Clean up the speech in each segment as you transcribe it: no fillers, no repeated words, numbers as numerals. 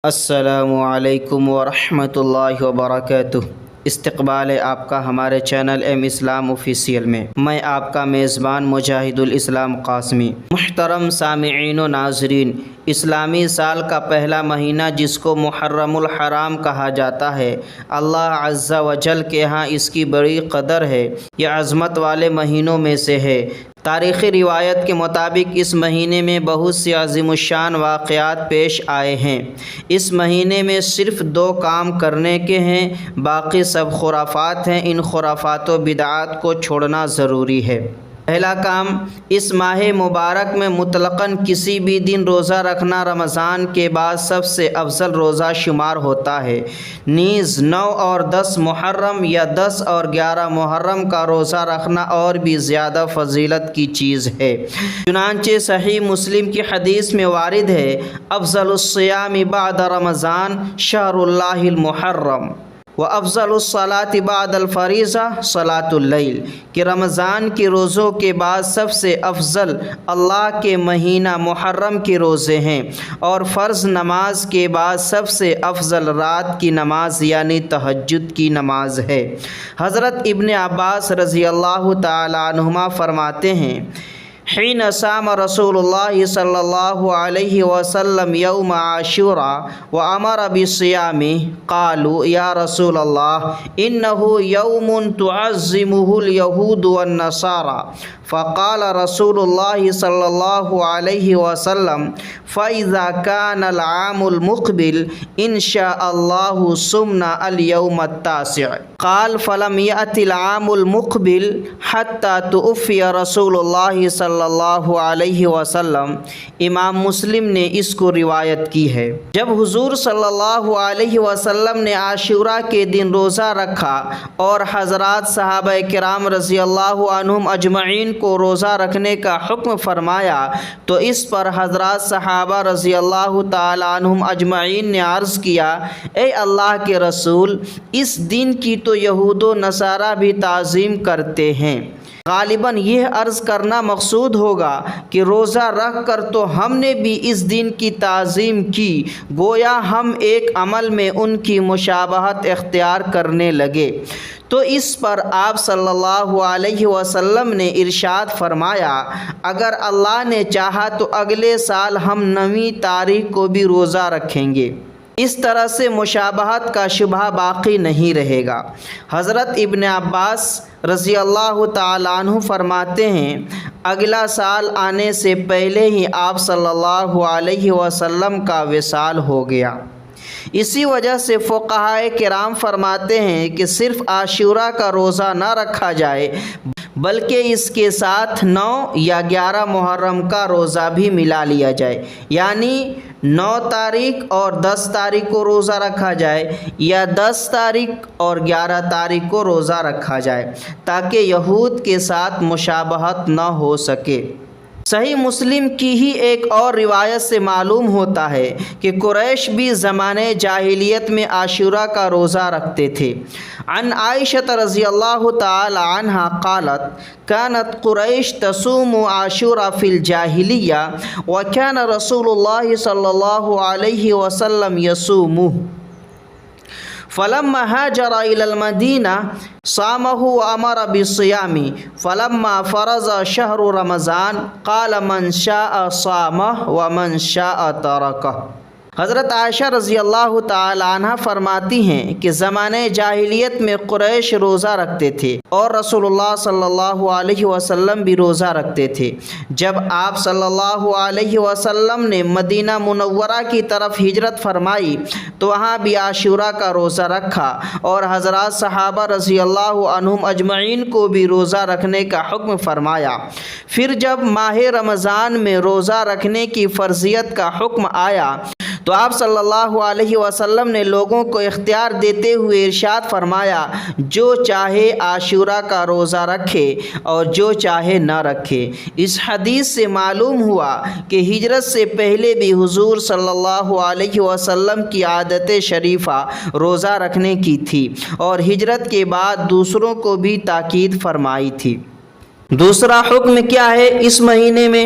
السلام علیکم ورحمۃ اللہ وبرکاتہ۔ استقبال ہے آپ کا ہمارے چینل ایم اسلام آفیشیل میں۔ میں آپ کا میزبان مجاہد الاسلام قاسمی۔ محترم سامعین و ناظرین، اسلامی سال کا پہلا مہینہ جس کو محرم الحرام کہا جاتا ہے، اللہ عز و جل کے ہاں اس کی بڑی قدر ہے۔ یہ عظمت والے مہینوں میں سے ہے۔ تاریخی روایت کے مطابق اس مہینے میں بہت سے عظیم الشان واقعات پیش آئے ہیں۔ اس مہینے میں صرف 2 کام کرنے کے ہیں، باقی سب خرافات ہیں۔ ان خرافات و بدعات کو چھوڑنا ضروری ہے۔ پہلا کام، اس ماہ مبارک میں مطلقاً کسی بھی دن روزہ رکھنا رمضان کے بعد سب سے افضل روزہ شمار ہوتا ہے۔ نیز 9 اور 10 محرم یا 10 اور 11 محرم کا روزہ رکھنا اور بھی زیادہ فضیلت کی چیز ہے۔ چنانچہ صحیح مسلم کی حدیث میں وارد ہے، افضل الصیام بعد رمضان شہر اللہ المحرم وافضل الصلاۃ بعد الفریضہ صلاۃ اللیل، کہ رمضان کے روزوں کے بعد سب سے افضل اللہ کے مہینہ محرم کے روزے ہیں، اور فرض نماز کے بعد سب سے افضل رات کی نماز یعنی تہجد کی نماز ہے۔ حضرت ابن عباس رضی اللہ تعالی عنہما فرماتے ہیں، حین صام رسول اللہ صلی اللہ علیہ وسلم یوم عاشوراء وامر بصیامہ قالوا یا رسول اللہ انہ یوم تعظمہ الیہود والنصارى فقال رسول اللہ صلی اللہ علیہ وسلم فإذا كان العام المقبل ان شاء اللہ صمنا اليوم التاسع قال فلم يأت العام المقبل حتى توفی رسول اللہ صلی اللہ علیہ وسلم۔ امام مسلم نے اس کو روایت کی ہے۔ جب حضور صلی اللہ علیہ وسلم نے عاشوراء کے دن روزہ رکھا اور حضرات صحابہ کرام رضی اللہ عنہم اجمعین کو روزہ رکھنے کا حکم فرمایا تو اس پر حضرات صحابہ رضی اللہ تعالی عنہم اجمعین نے عرض کیا، اے اللہ کے رسول، اس دن کی تو یہود و نصارہ بھی تعظیم کرتے ہیں۔ غالباً یہ عرض کرنا مقصود ہوگا کہ روزہ رکھ کر تو ہم نے بھی اس دن کی تعظیم کی، گویا ہم ایک عمل میں ان کی مشابہت اختیار کرنے لگے۔ تو اس پر آپ صلی اللہ علیہ وسلم نے ارشاد فرمایا، اگر اللہ نے چاہا تو اگلے سال ہم 9 تاریخ کو بھی روزہ رکھیں گے۔ اس طرح سے مشابہت کا شبہ باقی نہیں رہے گا۔ حضرت ابن عباس رضی اللہ تعالی عنہ فرماتے ہیں، اگلا سال آنے سے پہلے ہی آپ صلی اللہ علیہ وسلم کا وصال ہو گیا۔ اسی وجہ سے فقہائے کرام فرماتے ہیں کہ صرف عاشوراء کا روزہ نہ رکھا جائے بلکہ اس کے ساتھ 9 یا 11 محرم کا روزہ بھی ملا لیا جائے، یعنی 9 تاریخ اور 10 تاریخ کو روزہ رکھا جائے یا 10 تاریخ اور 11 تاریخ کو روزہ رکھا جائے، تاکہ یہود کے ساتھ مشابہت نہ ہو سکے۔ صحیح مسلم کی ہی ایک اور روایت سے معلوم ہوتا ہے کہ قریش بھی زمانے جاہلیت میں عاشوراء کا روزہ رکھتے تھے۔ عن عائشہ رضی اللہ تعالی عنہا قالت كانت قریش تصوم عاشوراء فی الجاہلیہ وكان رسول اللہ صلی اللہ علیہ وسلم يصومه فلما هاجر إلى المدينة صامه وأمر بالصيام فلما فرض شهر رمضان قال من شاء صامه ومن شاء تركه۔ حضرت عائشہ رضی اللہ تعالی عنہ فرماتی ہیں کہ زمانے جاہلیت میں قریش روزہ رکھتے تھے اور رسول اللہ صلی اللہ علیہ وسلم بھی روزہ رکھتے تھے۔ جب آپ صلی اللہ علیہ وسلم نے مدینہ منورہ کی طرف ہجرت فرمائی تو وہاں بھی عاشوراء کا روزہ رکھا اور حضرات صحابہ رضی اللہ عنہم اجمعین کو بھی روزہ رکھنے کا حکم فرمایا۔ پھر جب ماہ رمضان میں روزہ رکھنے کی فرضیت کا حکم آیا تو آپ صلی اللہ علیہ وسلم نے لوگوں کو اختیار دیتے ہوئے ارشاد فرمایا، جو چاہے عاشوراء کا روزہ رکھے اور جو چاہے نہ رکھے۔ اس حدیث سے معلوم ہوا کہ ہجرت سے پہلے بھی حضور صلی اللہ علیہ وسلم کی عادت شریفہ روزہ رکھنے کی تھی اور ہجرت کے بعد دوسروں کو بھی تاکید فرمائی تھی۔ دوسرا حکم کیا ہے اس مہینے میں؟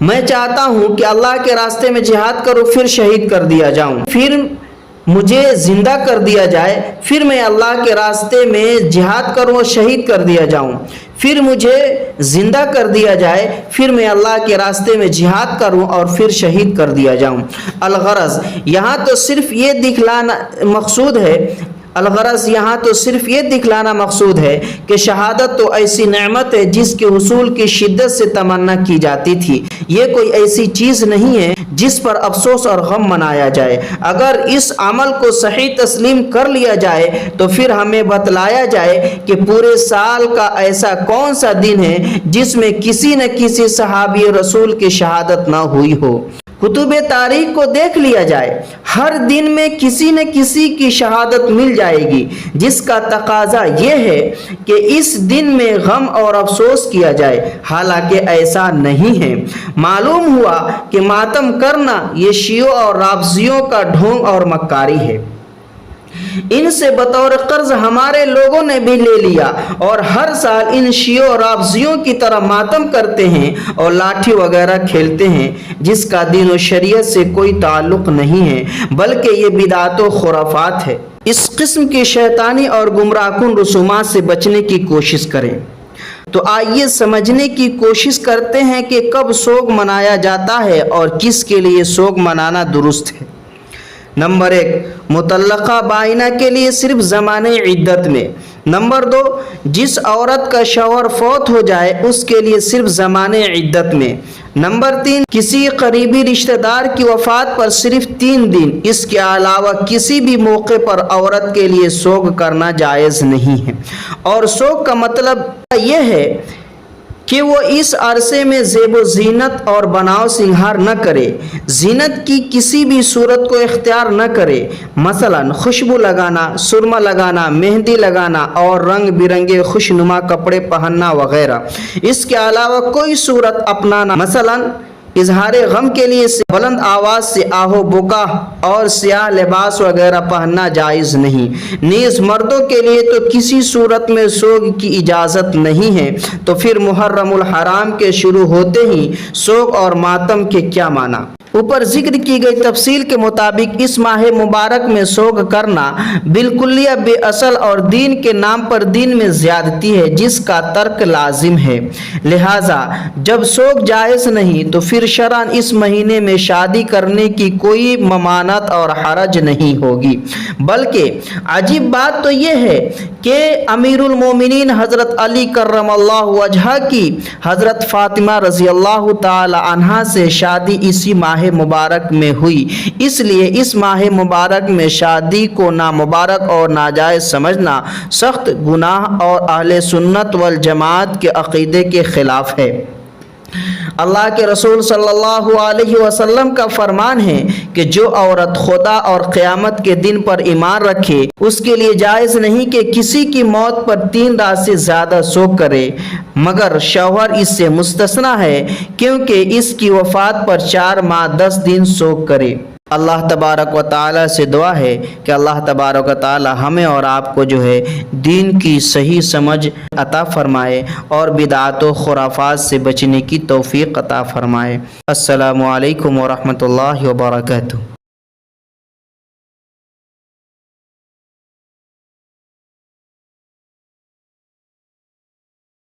میں چاہتا ہوں کہ اللہ کے راستے میں جہاد کروں پھر شہید کر دیا جاؤں، پھر مجھے زندہ کر دیا جائے، پھر میں اللہ کے راستے میں جہاد کروں اور شہید کر دیا جاؤں، پھر مجھے زندہ کر دیا جائے، پھر میں اللہ کے راستے میں جہاد کروں اور پھر شہید کر دیا جاؤں۔ الغرض یہاں تو صرف یہ دکھلانا مقصود ہے کہ شہادت تو ایسی نعمت ہے جس کے حصول کی شدت سے تمنا کی جاتی تھی، یہ کوئی ایسی چیز نہیں ہے جس پر افسوس اور غم منایا جائے۔ اگر اس عمل کو صحیح تسلیم کر لیا جائے تو پھر ہمیں بتلایا جائے کہ پورے سال کا ایسا کون سا دن ہے جس میں کسی نہ کسی صحابی رسول کی شہادت نہ ہوئی ہو۔ کتب تاریخ کو دیکھ لیا جائے، ہر دن میں کسی نہ کسی کی شہادت مل جائے گی، جس کا تقاضا یہ ہے کہ اس دن میں غم اور افسوس کیا جائے، حالانکہ ایسا نہیں ہے۔ معلوم ہوا کہ ماتم کرنا یہ شیعوں اور رافضیوں کا ڈھونگ اور مکاری ہے۔ ان سے بطور قرض ہمارے لوگوں نے بھی لے لیا اور ہر سال ان شیعوں اور رافضیوں کی طرح ماتم کرتے ہیں اور لاٹھی وغیرہ کھیلتے ہیں، جس کا دین و شریعت سے کوئی تعلق نہیں ہے بلکہ یہ بدعت و خرافات ہے۔ اس قسم کی شیطانی اور گمراہ کن رسومات سے بچنے کی کوشش کریں۔ تو آئیے سمجھنے کی کوشش کرتے ہیں کہ کب سوگ منایا جاتا ہے اور کس کے لیے سوگ منانا درست ہے۔ نمبر 1، مطلقہ بائنہ کے لیے صرف زمانے عدت میں۔ نمبر 2، جس عورت کا شوہر فوت ہو جائے اس کے لیے صرف زمانے عدت میں۔ نمبر 3، کسی قریبی رشتہ دار کی وفات پر صرف 3 دن، اس کے علاوہ کسی بھی موقع پر عورت کے لیے سوگ کرنا جائز نہیں ہے۔ اور سوگ کا مطلب یہ ہے کہ وہ اس عرصے میں زیب و زینت اور بناؤ سنگھار نہ کرے، زینت کی کسی بھی صورت کو اختیار نہ کرے، مثلا خوشبو لگانا، سرما لگانا، مہندی لگانا اور رنگ برنگے خوشنما کپڑے پہننا وغیرہ۔ اس کے علاوہ کوئی صورت اپنانا، مثلا اظہار غم کے لیے بلند آواز سے آہو بکا اور سیاہ لباس وغیرہ پہننا جائز نہیں۔ نیز مردوں کے لیے تو کسی صورت میں سوگ کی اجازت نہیں ہے۔ تو پھر محرم الحرام کے شروع ہوتے ہی سوگ اور ماتم کے کیا معنی؟ اوپر ذکر کی گئی تفصیل کے مطابق اس ماہ مبارک میں سوگ کرنا بالکلیہ بے اصل اور دین کے نام پر دین میں زیادتی ہے، جس کا ترک لازم ہے۔ لہٰذا جب سوگ جائز نہیں تو پھر شرعاً اس مہینے میں شادی کرنے کی کوئی ممانعت اور حرج نہیں ہوگی۔ بلکہ عجیب بات تو یہ ہے کہ امیر المومنین حضرت علی کرم اللہ وجہہ کی حضرت فاطمہ رضی اللہ تعالی عنہا سے شادی اسی ماہ مبارک میں ہوئی، اس لیے اس ماہ مبارک میں شادی کو نامبارک اور ناجائز سمجھنا سخت گناہ اور اہل سنت والجماعت کے عقیدے کے خلاف ہے۔ اللہ کے رسول صلی اللہ علیہ وسلم کا فرمان ہے کہ جو عورت خدا اور قیامت کے دن پر ایمان رکھے اس کے لیے جائز نہیں کہ کسی کی موت پر 3 رات سے زیادہ سوگ کرے، مگر شوہر اس سے مستثنی ہے کیونکہ اس کی وفات پر 4 ماہ 10 دن سوگ کرے۔ اللہ تبارک و تعالی سے دعا ہے کہ اللہ تبارک و تعالی ہمیں اور آپ کو دین کی صحیح سمجھ عطا فرمائے اور بدعات و خرافات سے بچنے کی توفیق عطا فرمائے۔ السلام علیکم ورحمۃ اللہ وبرکاتہ۔